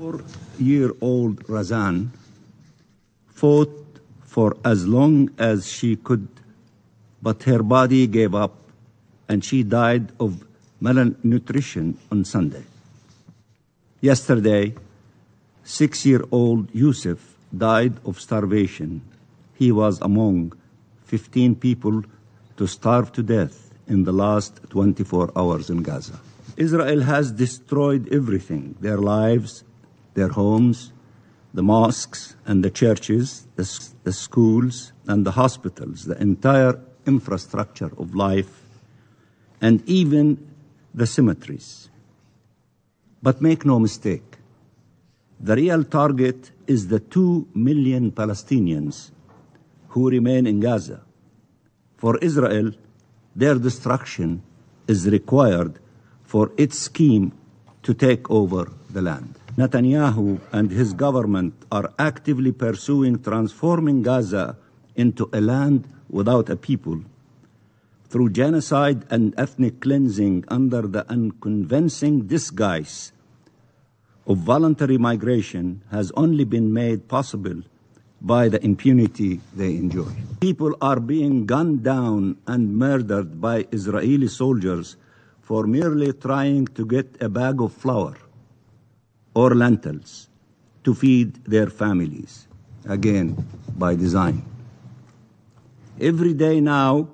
4-year-old Razan fought for as long as she could, but her body gave up and she died of malnutrition on Sunday. Yesterday, 6-year-old Yusuf died of starvation. He was among 15 people to starve to death in the last 24 hours in Gaza. Israel has destroyed everything, their lives, their homes, the mosques and the churches, the schools and the hospitals, the entire infrastructure of life, and even the cemeteries. But make no mistake, the real target is the 2 million Palestinians who remain in Gaza. For Israel, their destruction is required for its scheme to take over the land. Netanyahu and his government are actively pursuing transforming Gaza into a land without a people through genocide and ethnic cleansing under the unconvincing disguise of voluntary migration has only been made possible by the impunity they enjoy. People are being gunned down and murdered by Israeli soldiers for merely trying to get a bag of flour or lentils to feed their families, again by design. Every day now,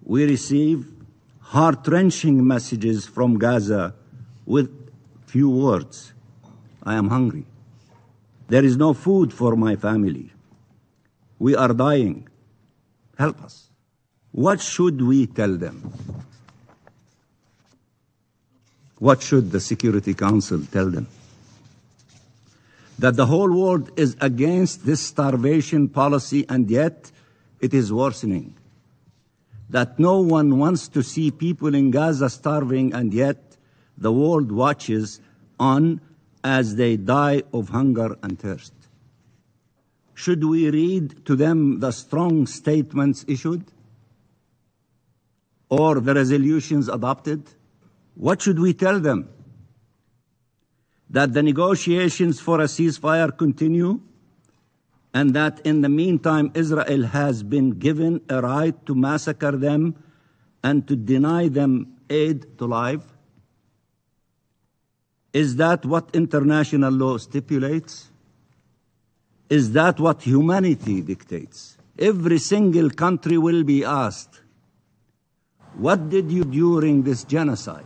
we receive heart-wrenching messages from Gaza with few words. I am hungry. There is no food for my family. We are dying. Help us. What should we tell them? What should the Security Council tell them? That the whole world is against this starvation policy and yet it is worsening. That no one wants to see people in Gaza starving and yet the world watches on as they die of hunger and thirst. Should we read to them the strong statements issued or the resolutions adopted? What should we tell them? That the negotiations for a ceasefire continue and that in the meantime Israel has been given a right to massacre them and to deny them aid to life? Is that what international law stipulates? Is that what humanity dictates? Every single country will be asked, what did you do during this genocide?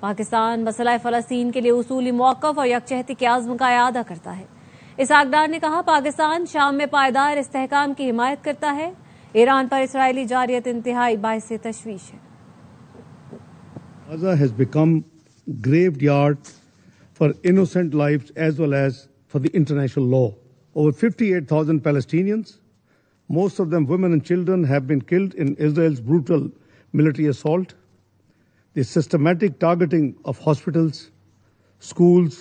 Pakistan مسئلہ فلسطین کے لیے اصولی موقف اور یکجہتی کے عزم کا اعادہ کرتا ہے۔ اسحاق ڈار نے کہا پاکستان شام میں پائیدار استحکام کی حمایت کرتا ہے۔ ایران پر اسرائیلی جارحیت انتہائی باعث تشویش ہے۔ Gaza has become graveyard for innocent lives as well as for the international law. Over 58,000 Palestinians, most of them women and children, have been killed in Israel's brutal military assault. The systematic targeting of hospitals, schools,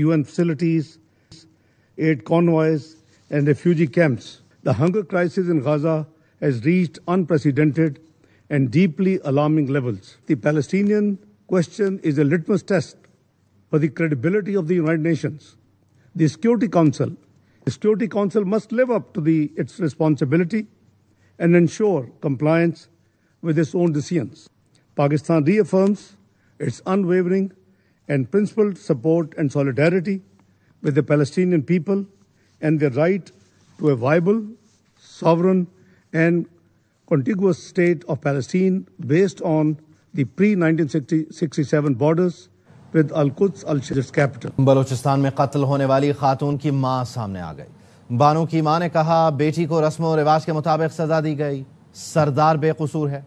UN facilities, aid convoys, and refugee camps. The hunger crisis in Gaza has reached unprecedented and deeply alarming levels. The Palestinian question is a litmus test for the credibility of the United Nations. The Security Council must live up to its responsibility and ensure compliance with its own decisions. Pakistan reaffirms its unwavering and principled support and solidarity with the Palestinian people and their right to a viable, sovereign, and contiguous state of Palestine based on the pre-1967 borders with Al-Quds its capital. Balochistan میں قتل ہونے والی خاتون کی ماں سامنے آ گئی۔ بانو کی ماں نے کہا بیٹی کو رسم و رواج کے مطابق سزا دی گئی، سردار بے قصور ہے۔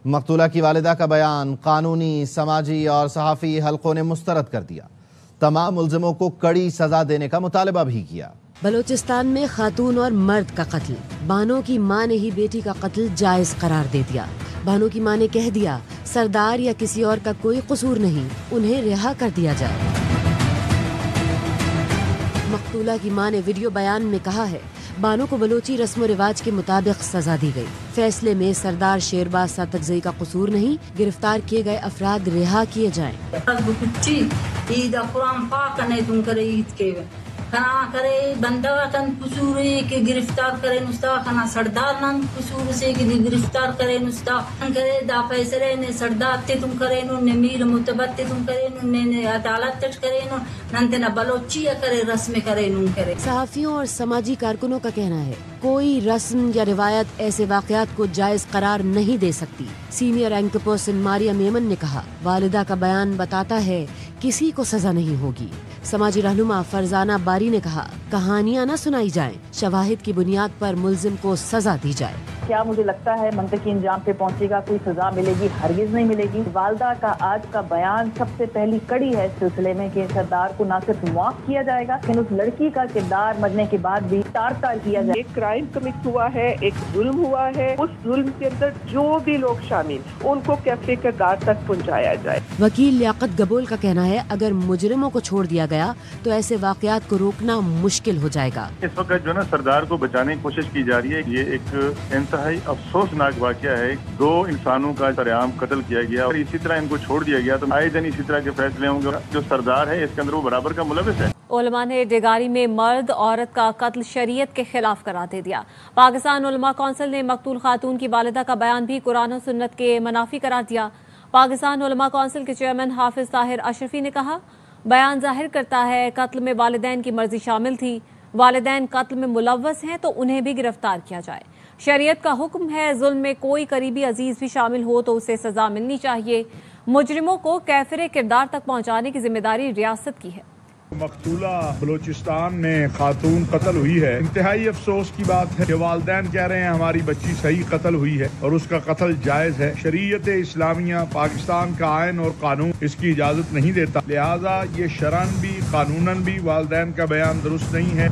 مقتولہ کی والدہ کا بیان قانونی، سماجی اور صحافی حلقوں نے مسترد کر دیا۔ تمام ملزموں کو کڑی سزا دینے کا مطالبہ بھی کیا۔ بلوچستان میں خاتون اور مرد کا قتل، بانو کی ماں نے ہی بیٹی کا قتل جائز قرار دے دیا۔ بانو کی ماں نے کہہ دیا سردار یا کسی اور کا کوئی قصور نہیں، انہیں رہا کر دیا جائے۔ مقتولہ کی ماں نے ویڈیو بیان میں کہا ہے بانو کو بلوچی رسم و رواج کے مطابق سزا دی گئی۔ فیصلے میں سردار شیرباز ساتکزئی کا قصور نہیں، گرفتار کیے گئے افراد رہا کیے جائیں۔ کنا کرے بندہ کن قصور ہے کہ گرفتار کرے نستا، کنا سردار نن قصور سے کہ گرفتار کرے نستا کرے دا فیصلے نے سردار تے تم کرے نو نے میر متبت تم کرے نو نے عدالت تک کرے نو ننتنا بلوچی کرے رسم کرے نو کرے۔ صحافیوں اور سماجی کارکنوں کا کہنا ہے کوئی رسم یا روایت ایسے واقعات کو جائز قرار نہیں دے سکتی۔ سینئر اینکر پرسن ماریا میمن نے کہا والدہ کا بیان بتاتا ہے کسی کو سزا نہیں ہوگی۔ سماجی رہنما فرزانہ باری نے کہا کہانیاں نہ سنائی جائیں، شواہد کی بنیاد پر ملزم کو سزا دی جائے۔ کیا مجھے لگتا ہے منطقی انجام پہ پہنچے گا، کوئی سزا ملے گی؟ ہرگز نہیں ملے گی۔ والدہ کا آج کا بیان سب سے پہلی کڑی ہے اس سلسلے میں کہ سردار کو نہ صرف معاف کیا جائے گا لیکن اس لڑکی کا کردار مرنے کے بعد بھی تار تار کیا جائے۔ ایک کرائم کمٹ ہوا ہے، ایک ظلم ہوا ہے، اس ظلم کے اندر جو بھی لوگ شامل ان کو کیفے کردار تک پہنچایا جائے۔ وکیل لیاقت گبول کا کہنا ہے اگر مجرموں کو چھوڑ دیا گیا تو ایسے واقعات کو روکنا مشکل ہو جائے گا۔ اس وقت جو نا سردار کو بچانے کی کوشش کی جا رہی ہے، یہ ایک انتہائی افسوسناک واقعہ ہے۔ 2 انسانوں کا سرعام قتل کیا گیا اور اسی طرح ان کو چھوڑ دیا گیا، تو آئے دن اسی طرح کے فیصلے ہوں گے۔ جو سردار ہے اس کے اندر وہ برابر کا ملوث ہے۔ علماء نے ڈیگاری میں مرد عورت کا قتل شریعت کے خلاف قرار دے دیا۔ پاکستان علماء کونسل نے مقتول خاتون کی والدہ کا بیان بھی قرآن و سنت کے منافی قرار دیا۔ پاکستان علماء کونسل کے چیئرمین حافظ طاہر اشرفی نے کہا بیان ظاہر کرتا ہے قتل میں والدین کی مرضی شامل تھی، والدین قتل میں ملوث ہیں تو انہیں بھی گرفتار کیا جائے۔ شریعت کا حکم ہے ظلم میں کوئی قریبی عزیز بھی شامل ہو تو اسے سزا ملنی چاہیے۔ مجرموں کو کیفر کردار تک پہنچانے کی ذمہ داری ریاست کی ہے۔ مقتولہ بلوچستان میں خاتون قتل ہوئی ہے، انتہائی افسوس کی بات ہے کہ والدین کہہ رہے ہیں ہماری بچی صحیح قتل ہوئی ہے اور اس کا قتل جائز ہے۔ شریعت اسلامیہ پاکستان کا آئین اور قانون اس کی اجازت نہیں دیتا، لہذا یہ شرعاً بھی قانوناً بھی والدین کا بیان درست نہیں ہے۔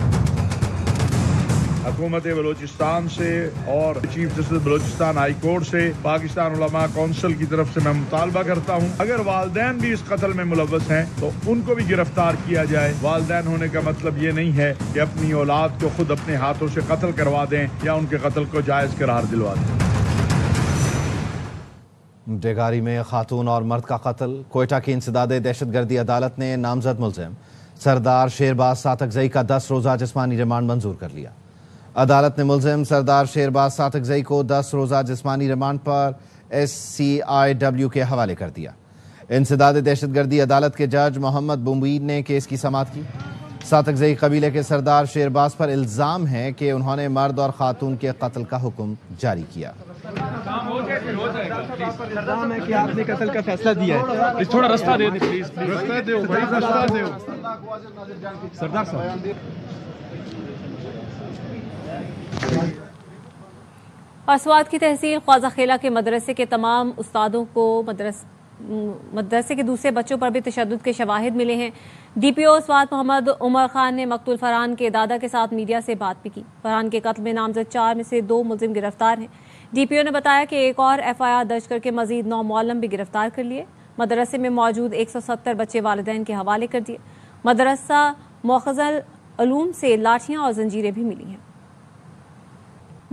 حکومت بلوچستان سے اور chief justice Balochistan high court سے پاکستان علماء کونسل کی طرف سے میں مطالبہ کرتا ہوں اگر والدین بھی اس قتل میں ملوث ہیں تو ان کو بھی گرفتار کیا جائے۔ والدین ہونے کا مطلب یہ نہیں ہے کہ اپنی اولاد کو خود اپنے ہاتھوں سے قتل کروا دیں یا ان کے قتل کو جائز قرار دلوا دیں۔ ڈیگاری میں خاتون اور مرد کا قتل، کوئٹہ کی انسداد دہشت گردی عدالت نے نامزد ملزم سردار شیرباز ساتکزئی کا 10 روزہ جسمانی ریمانڈ منظور کر لیا۔ عدالت نے ملزم سردار شیرباز ساتکزئی کو 10 روزہ جسمانی ریمانڈ پر SCIW کے حوالے کر دیا۔ انسداد دہشت گردی عدالت کے جج محمد بمبید نے کیس کی سماعت کی۔ ساتکزئی قبیلے کے سردار شیرباز پر الزام ہے کہ انہوں نے مرد اور خاتون کے قتل کا حکم جاری کیا۔ الزام ہے کہ آپ نے قتل کا فیصلہ دیا ہے. تھوڑا راستہ دے دیں پلیز. راستہ دو بھائی, راستہ دو. سردار صاحب. سوات کی تحصیل خواجہ خیلہ کے مدرسے کے تمام استادوں کو مدرسے کے دوسرے بچوں پر بھی تشدد کے شواہد ملے ہیں. ڈی پی او سوات محمد عمر خان نے مقتول فرحان کے دادا کے ساتھ میڈیا سے بات بھی کی. فرحان کے قتل میں نامزد 4 میں سے 2 ملزم گرفتار ہیں. ڈی پی او نے بتایا کہ ایک اور ایف آئی آر درج کر کے مزید 9 معلم بھی گرفتار کر لیے. مدرسے میں موجود 170 بچے والدین کے حوالے کر دیے. مدرسہ مؤخذ العلوم سے لاٹھیاں اور زنجیریں بھی ملی ہیں.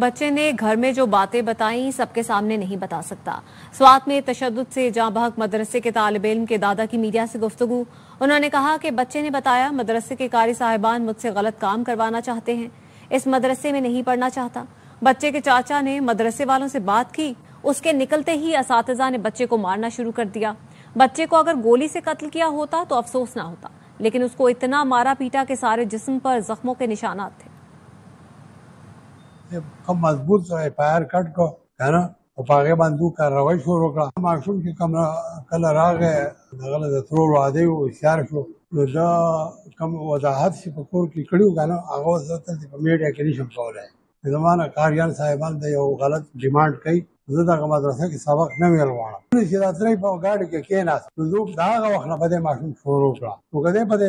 بچے نے گھر میں جو باتیں بتائیں سب کے سامنے نہیں بتا سکتا. سوات میں تشدد سے جاں بحق مدرسے کے طالب علم کے دادا کی میڈیا سے گفتگو. انہوں نے کہا کہ بچے نے بتایا مدرسے کے قاری صاحبان مجھ سے غلط کام کروانا چاہتے ہیں, اس مدرسے میں نہیں پڑھنا چاہتا. بچے کے چاچا نے مدرسے والوں سے بات کی, اس کے نکلتے ہی اساتذہ نے بچے کو مارنا شروع کر دیا. بچے کو اگر گولی سے قتل کیا ہوتا تو افسوس نہ ہوتا, لیکن اس کو اتنا مارا پیٹا کہ سارے جسم پر زخموں کے نشانات تھے. کم مضبوط پائر کٹ کو ہے نا او پاګه باندې کاروای شروع کړه. ماشوم چې کم کله راغې دغه د ترور عادي او اشاره شو نو دا کم وضاحت چې په کور کې کړیو کنه هغه ځته په میډیا کې نشم کولای. زمانه کاریان صاحبان د یو غلط ډیماند کوي زه دغه مدرسه کې سبق نه ویل غواړم چې راتلې په گاډي کې کېناست نو زه دا وخت نه بده ماشوم شروع کړه. وګړي په دې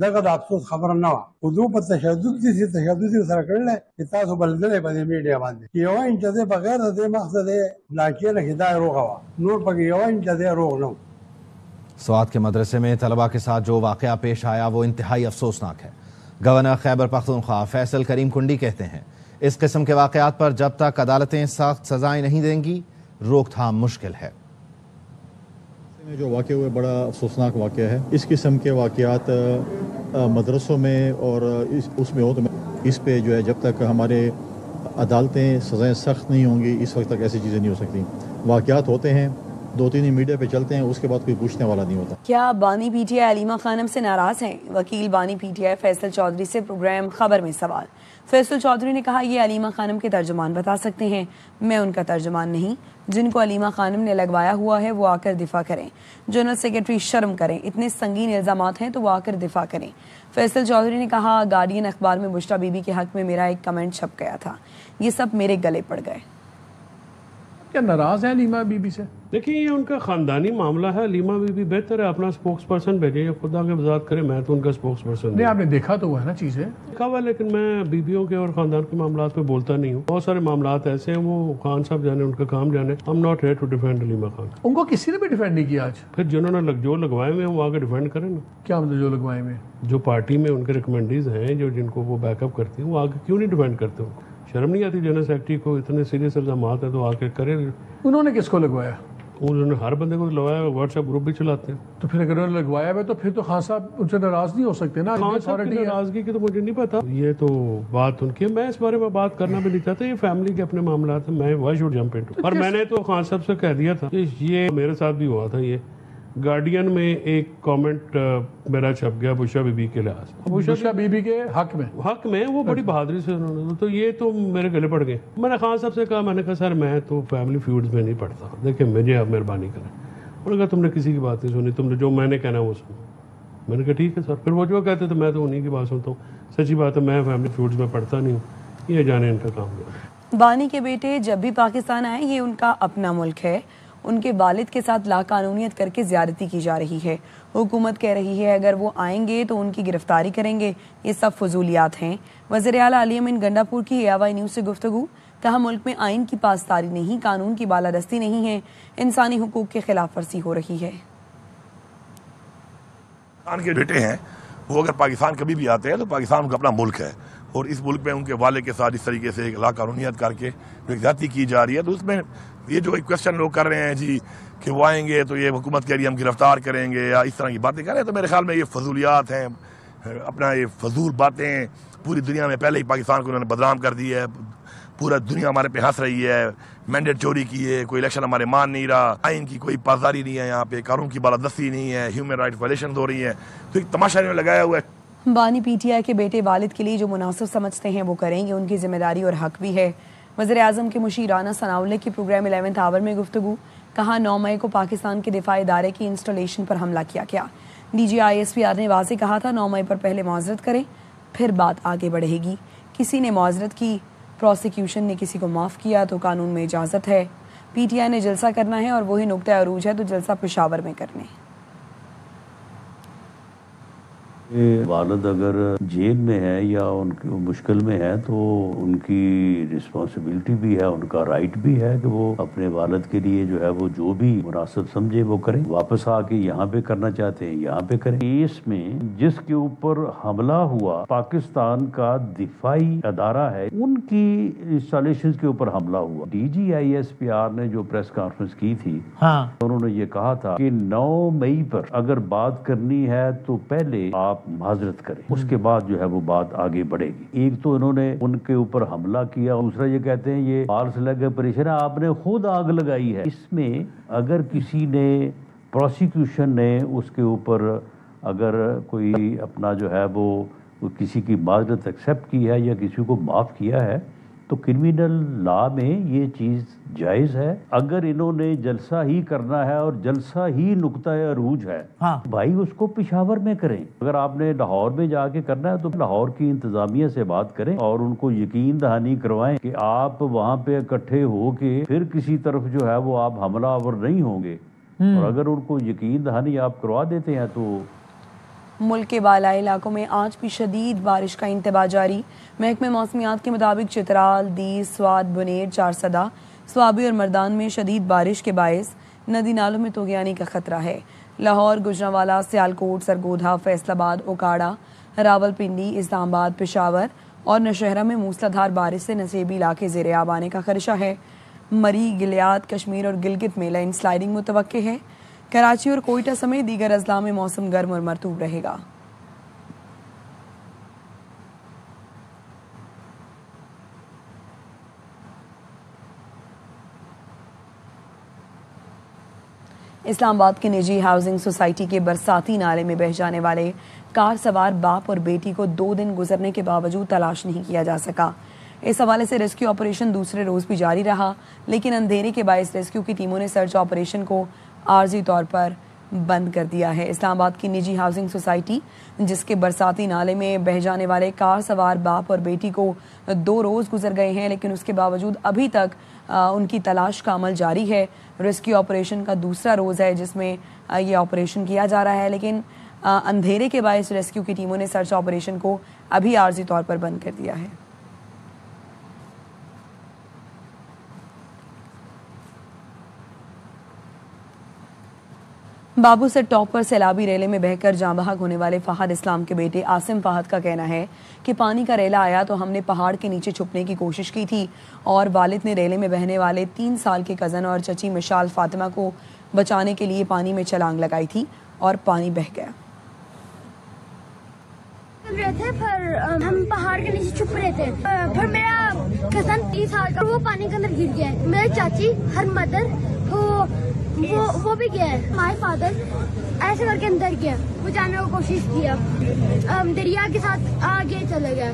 دغه د افسوس خبره نه و. خو په تشدد دي سره کړل چې تاسو بلدلې په میډیا باندې یو انچ دې بغیر د مقصد لاکه نه هدايه روغه نور پکې یو انچ دې روغ نه. سوات کے مدرسے میں طلباء کے ساتھ جو واقعہ پیش آیا وہ انتہائی افسوسناک ہے. گورنر خیبر پختونخوا فیصل کریم کنڈی کہتے ہیں اس قسم کے واقعات پر جب تک عدالتیں سخت سزائیں نہیں دیں گی روک تھام مشکل ہے. جو واقعہ ہوئے بڑا افسوسناک واقعہ ہے. اس قسم کے واقعات مدرسوں میں اور اس میں ہو تو اس پہ جو ہے جب تک ہمارے عدالتیں سزائیں سخت نہیں ہوں گی اس وقت تک ایسی چیزیں نہیں ہو سکتی. واقعات ہوتے ہیں 2-3 میڈیا پہ چلتے ہیں اس کے بعد کوئی پوچھنے والا نہیں ہوتا. کیا بانی پی ٹی آئی علیمہ خانم سے ناراض ہیں؟ وکیل بانی P T I Faisal Chaudhry سے پروگرام خبر میں سوال. فیصل چودھری نے کہا یہ علیمہ خانم کے ترجمان بتا سکتے ہیں, میں ان کا ترجمان نہیں. جن کو علیمہ خانم نے لگوایا ہوا ہے وہ آ کر دفاع کریں. جنرل سیکرٹری شرم کریں, اتنے سنگین الزامات ہیں تو وہ آ کر دفاع کریں. فیصل چودھری نے کہا گارڈین اخبار میں بشرا بی بی کے حق میں میرا ایک کمنٹ چھپ گیا تھا, یہ سب میرے گلے پڑ گئے. کیا ناراض ہے علیمہ بی بی سے؟ دیکھیں یہ ان کا خاندانی معاملہ ہے. علیمہ بی بی بہتر ہے اپنا سپوکس پرسن بھیجیں یا خدا کے وضاحت کریں, میں تو ان کا سپوکس پرسن نہیں. آپ نے دیکھا تو وہ ہے نا چیزیں دیکھا ہوا, لیکن میں بیویوں کے اور خاندان کے معاملات پہ بولتا نہیں ہوں. بہت سارے معاملات ایسے ہیں وہ خان صاحب جانے, ان کا کام جانے. I'm not here to defend Alima Khan. ان کو کسی نے بھی ڈیفینڈ نہیں کیا آج. پھر جنہوں نے جو لگوائے ہوئے ہیں وہ آگے ڈیفینڈ کریں نا. کیا مطلب جو لگوائے ہوئے؟ جو پارٹی میں ان کے ریکمینڈیز ہیں جو جن کو وہ بیک اپ کرتی ہیں وہ آگے کیوں نہیں ڈیفینڈ کرتے ہو؟ شرم نہیں آتی جنرل سیکرٹری کو؟ اتنے سیریس الزامات ہیں تو آ کے کرے. انہوں نے کس کو لگوایا؟ انہوں نے ہر بندے کو لگوایا, واٹس ایپ گروپ بھی چلاتے ہیں. تو پھر اگر انہوں نے لگوایا ہے تو پھر تو خان صاحب ان سے ناراض نہیں ہو سکتے نا. خان صاحب کی ناراضگی کی تو مجھے نہیں پتا, یہ تو بات ان کی ہے. میں اس بارے میں بات کرنا بھی نہیں چاہتا, یہ فیملی کے اپنے معاملات ہیں. میں وائی شوڈ جمپ انٹو. اور میں نے تو خان صاحب سے کہہ دیا تھا کہ یہ میرے ساتھ بھی ہوا تھا. یہ گارڈین میں ایک کامنٹ میرا چھپ گیا بشرا بی بی کے لحاظ, بشرا بی بی کے حق میں وہ بڑی بہادری سے انہوں نے, تو یہ تو میرے گلے پڑ گئے. میں نے خان صاحب سے کہا, میں نے کہا سر میں تو فیملی فیوڈز میں نہیں پڑھتا, دیکھیں مجھے آپ مہربانی کریں. انہوں نے کہا تم نے کسی کی بات نہیں سنی, تم نے جو میں نے کہنا وہ سنو. میں نے کہا ٹھیک ہے سر. پھر وہ جو کہتے تھے میں تو انہیں کی بات سنتا ہوں. سچی بات ہے میں فیملی فیوڈز میں پڑھتا نہیں ہوں, یہ جانے ان کا کام ہے. بانی کے بیٹے جب بھی پاکستان آئے یہ ان کا اپنا ملک ہے. ان کے والد کے ساتھ لاقانونیت کر کے زیادتی کی جا رہی ہے. حکومت کہہ رہی ہے اگر وہ آئیں گے تو ان کی گرفتاری کریں گے. یہ سب فضولیات ہیں. وزیر اعلیٰ علی امین گنڈا پور کی AY نیوز سے گفتگو. کہا ملک میں آئین کی پاسداری نہیں, قانون کی بالادستی نہیں ہے, انسانی حقوق کے خلاف ورزی ہو رہی ہے. پاکستان کے بیٹے ہیں وہ اگر پاکستان کبھی بھی آتے ہیں تو پاکستان کا اپنا ملک ہے, اور اس ملک میں ان کے والد کے ساتھ اس طریقے سے لاقانونیت کر کے زیادتی کی جا رہی ہے. تو اس میں یہ جو ایک کوشچن لوگ کر رہے ہیں جی کہ وہ آئیں گے تو یہ حکومت کے لیے ہم گرفتار کریں گے یا اس طرح کی باتیں کر رہے ہیں, تو میرے خیال میں یہ فضولیات ہیں, اپنا یہ فضول باتیں. پوری دنیا میں پہلے ہی پاکستان کو انہوں نے بدنام کر دی ہے, پورا دنیا ہمارے پہ ہنس رہی ہے. مینڈیٹ چوری کی ہے, کوئی الیکشن ہمارے مان نہیں رہا, آئین کی کوئی پاسداری نہیں ہے, یہاں پہ قانون کی بالادستی نہیں ہے, ہیومن رائٹ وائلیشنز ہو رہی ہیں. تو ایک تماشا انہوں نے لگایا ہوا ہے. بانی PTI کے بیٹے والد کے لیے جو مناسب سمجھتے ہیں وہ کریں گے, ان کی ذمہ داری اور حق بھی ہے. وزیر اعظم کے مشیر رانا ثناءاللہ کی پروگرام 11th آور میں گفتگو. کہا 9 مئی کو پاکستان کے دفاعی ادارے کی انسٹالیشن پر حملہ کیا گیا. DGISPR نے واضح کہا تھا 9 مئی پر پہلے معذرت کریں پھر بات آگے بڑھے گی. کسی نے معذرت کی، پروسیکیوشن نے کسی کو معاف کیا تو قانون میں اجازت ہے. PTI نے جلسہ کرنا ہے اور وہی نقطہ عروج ہے تو جلسہ پشاور میں کرنے. والد اگر جیل میں ہے یا ان کی مشکل میں ہے تو ان کی رسپانسبلٹی بھی ہے، ان کا رائٹ بھی ہے کہ وہ اپنے والد کے لیے جو ہے وہ جو بھی مناسب سمجھے وہ کریں. واپس آ کے یہاں پہ کرنا چاہتے ہیں یہاں پہ کریں. اس میں جس کے اوپر حملہ ہوا پاکستان کا دفاعی ادارہ ہے، ان کی انسٹالیشن کے اوپر حملہ ہوا. DGISPR نے جو پریس کانفرنس کی تھی انہوں نے یہ کہا تھا کہ 9 مئی پر اگر بات کرنی ہے تو پہلے آپ معذرت کریں، اس کے بعد جو ہے وہ بات آگے بڑھے گی. ایک تو انہوں نے ان کے اوپر حملہ کیا، دوسرا یہ کہتے ہیں یہ فالس لیگ آپریشن ہے، آپ نے خود آگ لگائی ہے. اس میں اگر کسی نے پروسیکیوشن نے اس کے اوپر اگر کوئی اپنا جو ہے وہ کسی کی معذرت ایکسیپٹ کی ہے یا کسی کو معاف کیا ہے تو کرمینل لا میں یہ چیز جائز ہے. اگر انہوں نے جلسہ ہی کرنا ہے اور جلسہ ہی نقطہ عروج ہے بھائی اس کو پشاور میں کریں. اگر آپ نے لاہور میں جا کے کرنا ہے تو لاہور کی انتظامیہ سے بات کریں اور ان کو یقین دہانی کروائیں کہ آپ وہاں پہ اکٹھے ہو کے پھر کسی طرف جو ہے وہ آپ حملہ آور نہیں ہوں گے. اور اگر ان کو یقین دہانی آپ کروا دیتے ہیں تو ملک کے بالائی علاقوں میں آج بھی شدید بارش کا انتباہ جاری. محکمہ موسمیات کے مطابق چترال، دیس، سوات، بنیر، چارسدہ، سوابی اور مردان میں شدید بارش کے باعث ندی نالوں میں طغیانی کا خطرہ ہے. لاہور، گجرانوالہ، سیالکوٹ، سرگودھا، فیصل آباد، اوکاڑا، راول پنڈی، اسلام آباد، پشاور اور نوشہرہ میں موسلا دھار بارش سے نصیبی علاقے زیر آب آنے کا خدشہ ہے. مری، گلیات، کشمیر اور گلگت میں لینڈ سلائیڈنگ متوقع ہے. کراچی اور کوئٹہ سمیت دیگر اضلاع میں موسم گرم اور مرطوب رہے گا. اسلام آباد کے نجی ہاؤسنگ سوسائٹی کے برساتی نالے میں بہہ جانے والے کار سوار باپ اور بیٹی کو 2 دن گزرنے کے باوجود تلاش نہیں کیا جا سکا. اس حوالے سے ریسکیو آپریشن دوسرے روز بھی جاری رہا، لیکن اندھیرے کے باعث ریسکیو کی ٹیموں نے سرچ آپریشن کو عارضی طور پر بند کر دیا ہے. اسلام آباد کی نجی ہاؤسنگ سوسائٹی جس کے برساتی نالے میں بہہ جانے والے کار سوار باپ اور بیٹی کو 2 روز گزر گئے ہیں، لیکن اس کے باوجود ابھی تک ان کی تلاش کا عمل جاری ہے. ریسکیو آپریشن کا دوسرا روز ہے جس میں یہ آپریشن کیا جا رہا ہے، لیکن اندھیرے کے باعث ریسکیو کی ٹیموں نے سرچ آپریشن کو ابھی عارضی طور پر بند کر دیا ہے. بابو سے ٹاپ پر سیلابی ریلے میں بہہ کر جاں بحق ہونے والے فہد اسلام کے بیٹے عاصم فہد کا کہنا ہے کہ پانی کا ریلا آیا تو ہم نے پہاڑ کے نیچے چھپنے کی کوشش کی تھی اور والد نے ریلے میں بہنے والے 3 سال کے کزن اور چچی مشال فاطمہ کو بچانے کے لیے پانی میں چھلانگ لگائی تھی اور پانی بہہ گیا. رہے تھے پھر ہم پہاڑ کے نیچے چھپ رہے تھے، پھر میرا کزن 3 سال کا وہ پانی کے اندر گر گیا ہے. میری چاچی ہر مدر وہ بھی گیا ہے. مائی فادر ایسے کر کے اندر گیا، بچانے کی کوشش کیا، دریا کے ساتھ آگے چلے گیا.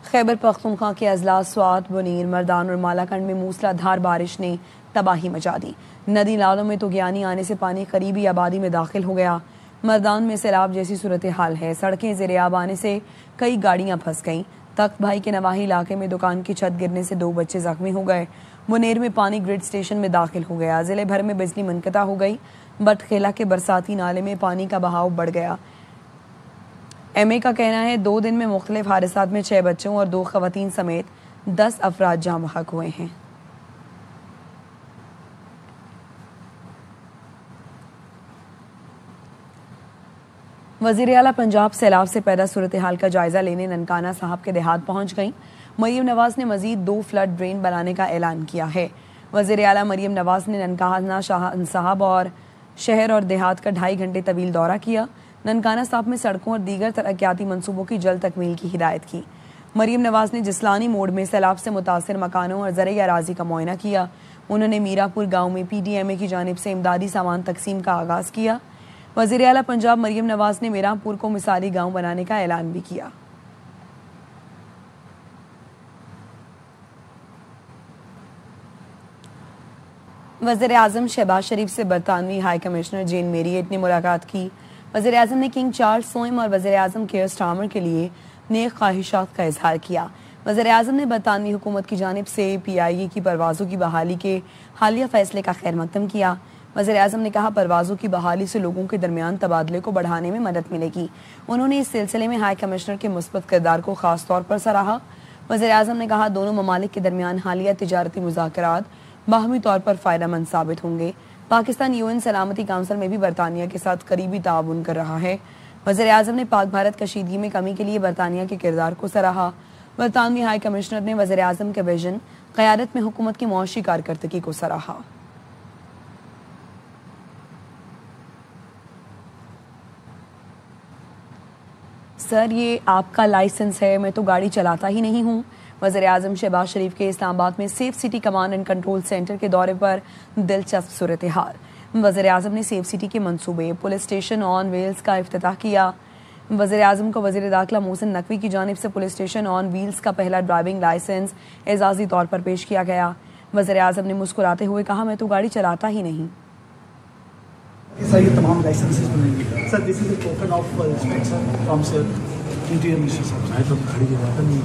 خیبر پختونخوا کے اضلاع سوات، بنیر، مردان اور مالاکنڈ میں موسلا دھار بارش نے تباہی مچا دی. ندی نالوں میں طغیانی آنے سے پانی قریبی آبادی میں داخل ہو گیا. مردان میں سیلاب جیسی صورتحال ہے، سڑکیں زیر آب آنے سے کئی گاڑیاں پھنس گئیں. تخت بھائی کے نواحی علاقے میں دکان کی چھت گرنے سے 2 بچے زخمی ہو گئے. منیر میں پانی گرڈ اسٹیشن میں داخل ہو گیا. ضلع بھر میں بجلی منقطع ہو گئی. بٹخیلا کے برساتی نالے میں پانی کا بہاؤ بڑھ گیا. ایم اے کا کہنا ہے 2 دن میں مختلف حادثات میں 6 بچوں اور 2 خواتین سمیت 10 افراد جاں بحق ہوئے ہیں. وزیر اعلیٰ پنجاب سیلاب سے پیدا صورتحال کا جائزہ لینے ننکانہ صاحب کے دیہات پہنچ گئیں. مریم نواز نے مزید 2 فلڈ ڈرین بنانے کا اعلان کیا ہے. وزیر اعلیٰ مریم نواز نے ننکانہ صاحب اور شہر اور دیہات کا 2.5 گھنٹے طویل دورہ کیا. ننکانہ صاحب میں سڑکوں اور دیگر ترقیاتی منصوبوں کی جلد تکمیل کی ہدایت کی. مریم نواز نے جسلانی موڑ میں سیلاب سے متاثر مکانوں اور زرعی اراضی کا معائنہ کیا. انہوں نے میرا پور گاؤں میں PDMA کی جانب سے امدادی سامان تقسیم کا آغاز کیا. وزیر اعلیٰ پنجاب مریم نواز نے میرا پور کو مثالی گاؤں بنانے کا اعلان بھی کیا. وزیر اعظم شہباز شریف سے برطانوی ہائی کمشنر جین میریٹ نے ملاقات کی. وزیر اعظم نے کنگ چارلس سوئم اور وزیر اعظم کیئر سٹارمر کے لیے نیک خواہشات کا اظہار کیا. وزیر اعظم نے برطانوی حکومت کی جانب سے PIA کی پروازوں کی بحالی کے حالیہ فیصلے کا خیر مقدم کیا. وزیر اعظم نے کہا پروازوں کی بحالی سے لوگوں کے درمیان تبادلے کو بڑھانے میں مدد ملے گی. انہوں نے اس سلسلے میں ہائی کمشنر کے مثبت کردار کو خاص طور پر سراہا. وزیر اعظم نے کہا دونوں ممالک کے درمیان حالیہ تجارتی مذاکرات باہمی طور پر فائدہ مند ثابت ہوں گے. پاکستان UN سلامتی کونسل میں بھی برطانیہ کے ساتھ قریبی تعاون کر رہا ہے. وزیر اعظم نے پاک بھارت کشیدگی میں کمی کے لیے برطانیہ کے کردار کو سراہا. برطانوی ہائی کمشنر نے وزیر اعظم کے ویژن قیادت میں حکومت کی معاشی کارکردگی کو سراہا. سر یہ آپ کا لائسنس ہے, میں تو گاڑی چلاتا ہی نہیں ہوں. وزیر اعظم شہباز شریف کے اسلام آباد میں safe city command and control centre کے دورے پر دلچسپ صورتحال. وزیر اعظم نے سیف سٹی کے منصوبے پولیس اسٹیشن آن ویلز کا افتتاح کیا. وزیر اعظم کو وزیر داخلہ محسن نقوی کی جانب سے پولیس اسٹیشن آن ویلز کا پہلا ڈرائیونگ لائسنس اعزازی طور پر پیش کیا گیا. وزیر اعظم نے مسکراتے ہوئے کہا میں تو گاڑی چلاتا ہی نہیں. سر یہ تمام لائسنسز بنیں گے. Sir this is a token of respect sir from sir interior minister صاحب. میں تو گاڑی چلاتا نہیں.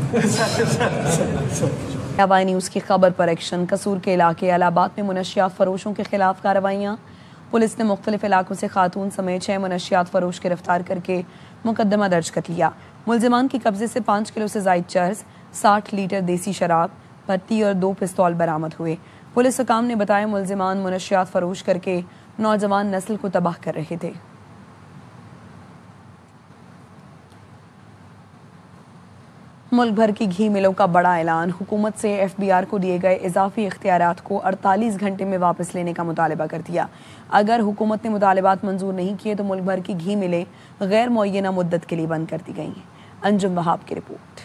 وائی نیوز کی خبر پر ایکشن. قصور کے علاقے الہ آباد میں منشیات فروشوں کے خلاف کارروائیاں. پولیس نے مختلف علاقوں سے خاتون سمیت 6 منشیات فروش گرفتار کر کے مقدمہ درج کر لیا. ملزمان کے قبضے سے 5 کلو سے زائد چرس, 60 لیٹر دیسی شراب, پتی اور 2 پستول برآمد ہوئے. پولیس حکام نے بتایا ملزمان منشیات فروش کر کے نوجوان نسل کو تباہ کر رہے تھے. ملک بھر کی گھی ملوں کا بڑا اعلان. حکومت سے FBR کو دیے گئے اضافی اختیارات کو 48 گھنٹے میں واپس لینے کا مطالبہ کر دیا. اگر حکومت نے مطالبات منظور نہیں کیے تو ملک بھر کی گھی ملیں غیر معینہ مدت کے لیے بند کر دی گئی ہیں. انجم وہاب کی رپورٹ.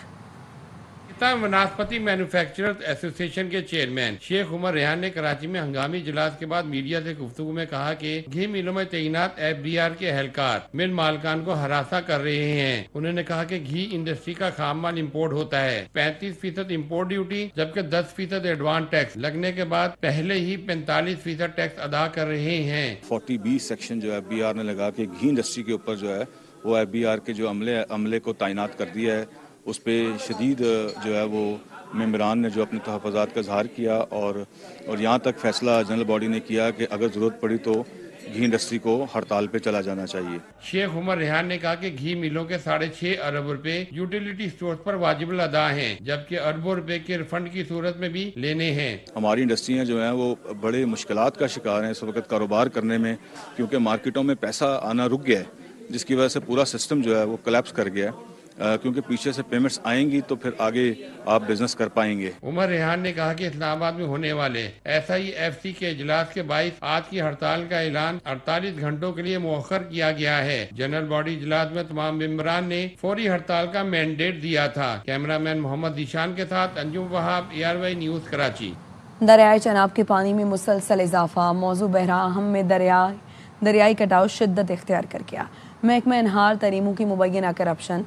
وناسپتی مینوفیکچررز ایسوسی ایشن کے چیئرمین شیخ عمر ریحان نے کراچی میں ہنگامی اجلاس کے بعد میڈیا سے گفتگو میں کہا کہ گھی ملوں میں تعینات FBR کے اہلکار مل مالکان کو ہراساں کر رہے ہیں. انہوں نے کہا کہ گھی انڈسٹری کا خام مال امپورٹ ہوتا ہے. 35% امپورٹ ڈیوٹی جبکہ 10% ایڈوانس ٹیکس لگنے کے بعد پہلے ہی 45% ٹیکس ادا کر رہے ہیں. 40B سیکشن جو FBR نے لگا کے گھی انڈسٹری کے اوپر جو ہے وہ FBR کے جو عملے کو تعینات کر دیا ہے. اس پہ شدید جو ہے وہ ممبران نے جو اپنے تحفظات کا اظہار کیا اور یہاں تک فیصلہ جنرل باڈی نے کیا کہ اگر ضرورت پڑی تو گھی انڈسٹری کو ہڑتال پہ چلا جانا چاہیے. شیخ عمر ریحان نے کہا کہ گھی ملوں کے 6.5 ارب روپے یوٹیلیٹی سٹورز پر واجب الادا ہیں جبکہ اربوں روپے کے ریفنڈ کی صورت میں بھی لینے ہیں. ہماری انڈسٹریاں جو ہیں وہ بڑے مشکلات کا شکار ہیں اس وقت کاروبار کرنے میں, کیونکہ مارکیٹوں میں پیسہ آنا رک گیا ہے جس کی وجہ سے پورا سسٹم جو ہے وہ کلیپس کر گیا ہے. کیونکہ پیچھے سے پیمنٹس آئیں گی تو پھر آگے آپ بزنس کر پائیں گے. عمر ریحان نے کہا کہ اسلام آباد میں ہونے والے SIFC کے اجلاس کے باعث آج کی ہڑتال کا اعلان 48 گھنٹوں کے لیے مؤخر کیا گیا ہے. جنرل باڈی اجلاس میں تمام ممبران نے فوری ہڑتال کا مینڈیٹ دیا تھا. کیمرہ مین محمد ذیشان کے ساتھ انجم وہاب, ARY نیوز کراچی. دریائے چناب کے پانی میں مسلسل اضافہ. موضوع بحرہ اہم میں دریائی کٹاؤ شدت اختیار کر گیا. محکمہ انہار تریموں کی مبینہ کرپشن.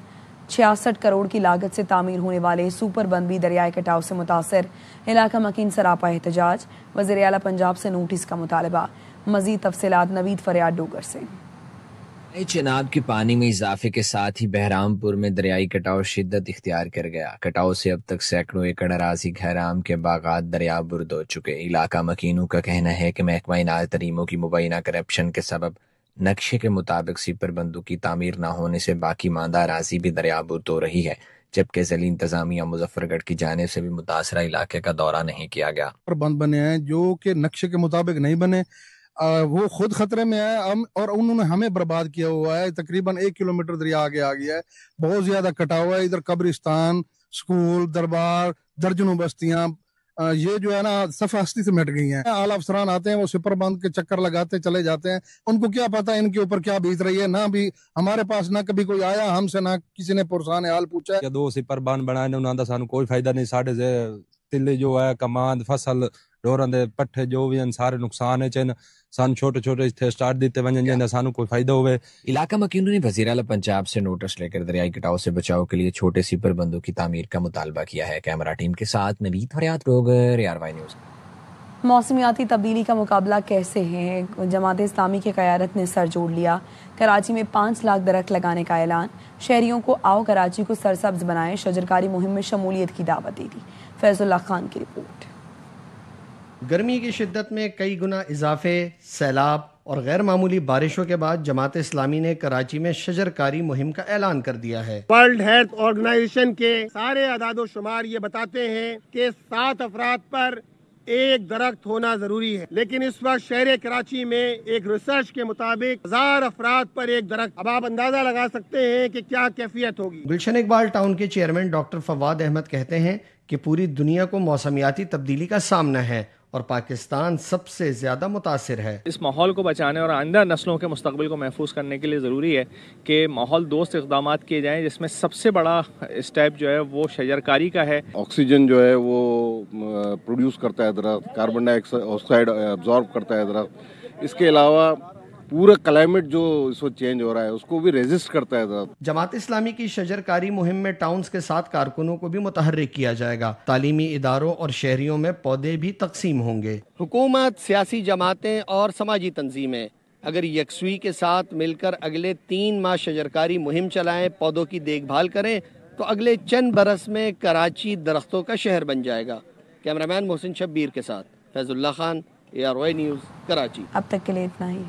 66 کروڑ کی لاگت سے تعمیر ہونے والے سپر بند بھی دریائے کٹاؤ سے متاثر. علاقہ مکین سراپا احتجاج. وزیر اعلیٰ پنجاب سے نوٹس کا مطالبہ. مزید تفصیلات نوید فریاد ڈوگر سے. چناب کے پانی میں اضافے کے ساتھ ہی بہرام پور میں دریائی کٹاؤ شدت اختیار کر گیا. کٹاؤ سے اب تک سینکڑوں ایکڑ اراضی گہرام کے باغات دریا برد ہو چکے. علاقہ مکینوں کا کہنا ہے کہ محکمہ انار تریموں کی مبینہ کرپشن کے سبب نقشے کے مطابق سپر بندوں کی تعمیر نہ ہونے سے باقی ماندہ اراضی بھی دریا برد ہو رہی ہے, جبکہ ضلعی انتظامیہ مظفر گڑھ کی جانب سے بھی متاثرہ علاقے کا دورہ نہیں کیا گیا. بند بنے ہیں جو کہ نقشے کے مطابق نہیں بنے, وہ خود خطرے میں ہے اور انہوں نے ہمیں برباد کیا ہوا ہے. تقریباً 1 کلومیٹر دریا آگے آ گیا ہے. بہت زیادہ کٹا ہوا ہے. ادھر قبرستان, سکول, دربار, درجنوں بستیاں یہ جو ہے نا صفحہ ہستی سے مٹ گئی ہیں. اعلیٰ افسران آتے ہیں, وہ سپر بند کے چکر لگاتے چلے جاتے ہیں. ان کو کیا پتا ان کے اوپر کیا بیت رہی ہے. نہ بھی ہمارے پاس نہ کبھی کوئی آیا ہم سے, نہ کسی نے پرسان حال پوچھا. 2 سپر بند بنائے انہوں نے سانو کوئی فائدہ نہیں. ساڈے سے تلے جو ہے کماند فصل ڈوراں دے پٹھے جو بھی ہیں سارے نقصان ہے. چن سان چھوٹے چھوٹے سٹارٹ دیتے ونجن جن سانو کوئی فائدہ ہوئے. علاقہ مکینوں نے وزیر اعلیٰ پنجاب سے نوٹس لے کر دریائی کٹاؤ سے بچاؤ کے لیے چھوٹے سپر بندوں کی تعمیر کا مطالبہ کیا ہے. کیمرہ ٹیم کے ساتھ نوید فریاد ڈوگر, ARY نیوز. موسمیاتی تبدیلی کا مقابلہ کیسے ہے؟ جماعت اسلامی کی قیادت نے سر جوڑ لیا، کراچی میں 5 لاکھ درخت لگانے کا اعلان، شہریوں کو آؤ کراچی کو سرسبز بنائیں شجرکاری مہم میں شمولیت کی دعوت دے دی۔ فیض اللہ خان کی رپورٹ۔ گرمی کی شدت میں کئی گنا اضافے، سیلاب اور غیر معمولی بارشوں کے بعد جماعت اسلامی نے کراچی میں شجرکاری مہم کا اعلان کر دیا ہے۔ ورلڈ ہیلتھ آرگنائزیشن کے سارے اعداد و شمار یہ بتاتے ہیں کہ 7 افراد پر 1 درخت ہونا ضروری ہے، لیکن اس وقت شہر کراچی میں ایک ریسرچ کے مطابق 1000 افراد پر 1 درخت۔ اب آپ اندازہ لگا سکتے ہیں کہ کیا کیفیت ہوگی۔ گلشن اقبال ٹاؤن کے چیئرمین ڈاکٹر فواد احمد کہتے ہیں کہ پوری دنیا کو موسمیاتی تبدیلی کا سامنا ہے اور پاکستان سب سے زیادہ متاثر ہے۔ اس ماحول کو بچانے اور آئندہ نسلوں کے مستقبل کو محفوظ کرنے کے لیے ضروری ہے کہ ماحول دوست اقدامات کیے جائیں، جس میں سب سے بڑا اسٹیپ جو ہے وہ شجرکاری کا ہے۔ آکسیجن جو ہے وہ پروڈیوس کرتا ہے درخت، کاربن ڈائی آکسائڈ ابزارب کرتا ہے درخت، اس کے علاوہ پورا کلائمیٹ جو اس وقت چینج ہو رہا ہے اس کو بھی ریزسٹ کرتا ہے درخت۔ جماعت اسلامی کی شجرکاری مہم میں ٹاؤنز کے 7 کارکنوں کو بھی متحرک کیا جائے گا۔ تعلیمی اداروں اور شہریوں میں پودے بھی تقسیم ہوں گے۔ حکومت، سیاسی جماعتیں اور سماجی تنظیمیں اگر یکسوئی کے ساتھ مل کر اگلے 3 ماہ شجرکاری مہم چلائیں، پودوں کی دیکھ بھال کریں تو اگلے چند برس میں کراچی درختوں کا شہر بن جائے گا۔ کیمرامین محسن شبیر کے ساتھ فیض اللہ خان، ARY نیوز، کراچی۔ اب تک کے لیے اتنا ہی۔